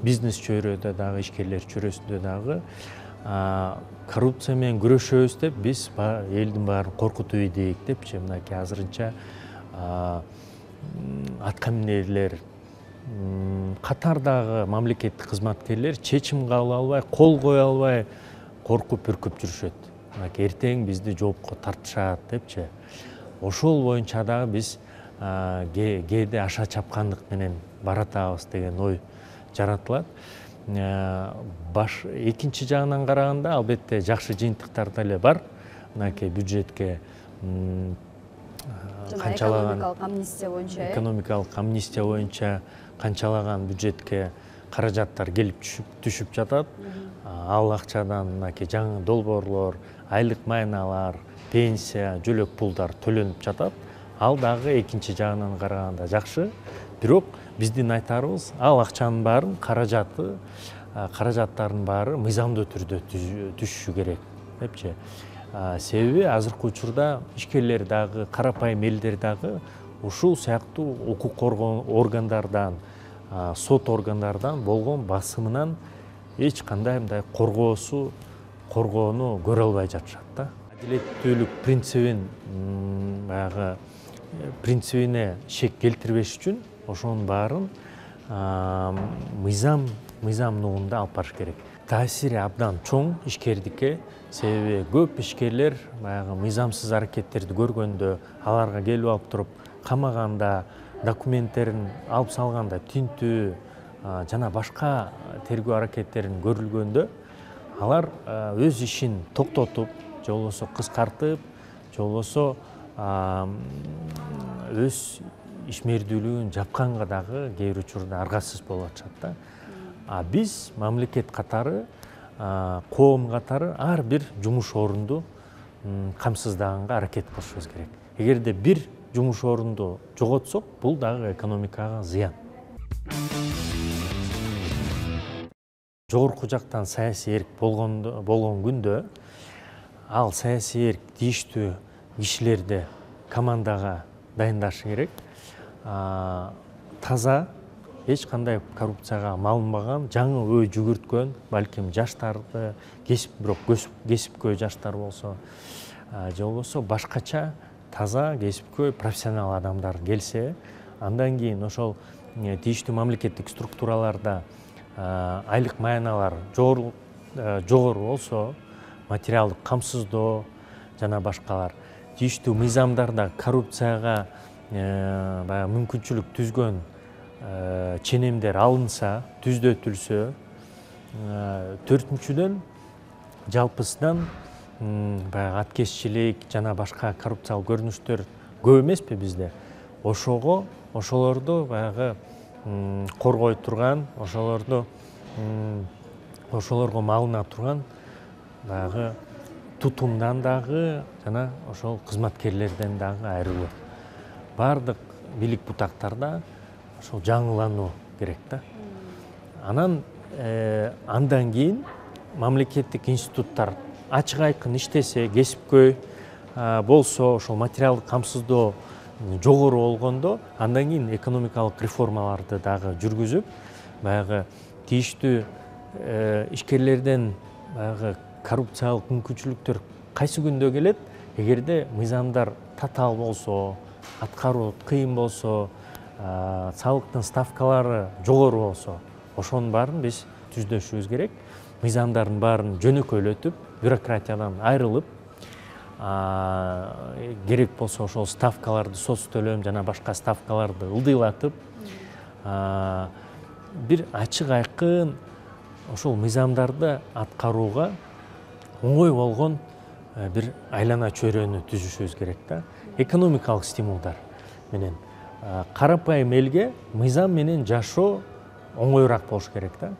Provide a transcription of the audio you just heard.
бизнес чөйрөдө дагы, ишкерлер чөйрөсүндө дагы коррупция менен күрөшөбүз деп биз элдин баарын коркутуп ийдик депчи, мынакей азырынча аткаминерлер катардагы мамлекеттик кызматкерлер чечим кабыл албай, кол кое албай коркуп үркүп жүрүшөт. Мынакей эртең бизди жоопко тартышат депчи. Ошол боюнча дагы биз кээде аша чапкандык менен баратабыз деген ой жаратылат. Экинчи жагынан караганда албетте жакшы жыйынтыктар деле бар. Мынакей бюджетке канчалаган экономикалык амнистия боюнча канчалаган бюджетке каражаттар келип түшүп жатат. Ал акчадан мынакей жаңы долбоорлор, айлык майналар, пенсия, жөлөк пулдар төлөнүп жатат. Ал дагы экинчи жагынан караганда жакшы. Бирок биздин айтарыбыз, ал акчанын баарын каражаттардын баары мыйзамдуу түрдө түшүшү керек депчи. Себеби азыркы учурда ишкерлер дагы, карапайым элдер дагы ушул сыяктуу укук коргоо органдардан, сот органдардан болгон басымынан эч кандай мындай коргоону көрө албай жатышат да. Адилеттүүлүк принцибине шек келтирбеш үчүн ошонун баарын мыйзам нугунда алып барыш керек. Таасири абдан чоң ишкердикке, себеби көп ишкерлер мыйзамсыз аракеттерди көргөндө, аларга келип алып туруп камаганда, документтерин алып салганда тинтүү жана башка тергөө аракеттерин көрүлгөндө, алар өз ишин токтотуп, же болбосо кыскартып, же болбосо өз ишмердүүлүгүн жапканга дагы кээ бир учурда аргасыз болуп атышат да. Биз мамлекет катары, коом катары ар бир жумуш орунду камсыздаганга аракет кылышыбыз керек. Эгерде бир жумуш орунду жоготсок, бул дагы экономикага зыян. Жогорку жактан саясий эрк болгон күндө, ал саясий эрк тийиштүү кишилерди командага дайындашы керек. Таза, эч кандай коррупцияга малынбаган, жаңы ой жүгүрткөн, балким жаштарды, кесипкөй жаштар болсо, же болбосо башкача таза, кесипкөй, профессионал адамдар келсе, андан кийин ошол тийиштүү мамлекеттик структураларда айлык маяналар жогору болсо, материалдык камсыздоо жана башкалар, тийиштүү мыйзамдарда коррупцияга мүмкүнчүлүк түзгөн ченемдер алынса, түздөтүлсө, төртүнчүдөн жалпысынан аткезчилик жана башка коррупциялык көрүнүштөр көп эмеспи бизде? Ошолорду коргой турган, ошолорго малына турган тутумдан дагы жана ошол кызматкерлерден дагы айрылуу. Бардык бийлик бутактарда ошол жаңылануу керек да. Андан кийин мамлекеттик институттар ачык айкын иштесе, кесипкөй болсо, ошол материалдык камсыздоо жогору болгондо, андан кийин экономикалык реформаларды дагы жүргүзүп, тийиштүү ишкерлерден коррупциялык мүмкүнчүлүктөр кайсы күндө келет? Эгерде мыйзамдар татаал болсо, аткаруу кыйын болсо, салыктын ставкалары жогору болсо, ошонун баарын биз түздөшүбүз керек. Мыйзамдардын баарын жөнөкөйлөтүп, бюрократиядан айрылып, керек болсо ошол ставкаларды, соц төлөм жана башка ставкаларды ылдыйлатып, бир ачык айкын ошол мыйзамдарды аткарууга оңой болгон бир айлана чөйрөнү түзүшүбүз керек да. Экономикалык стимулдар менен карапайым элге мыйзам менен жашоо оңоюраак болуш керек да.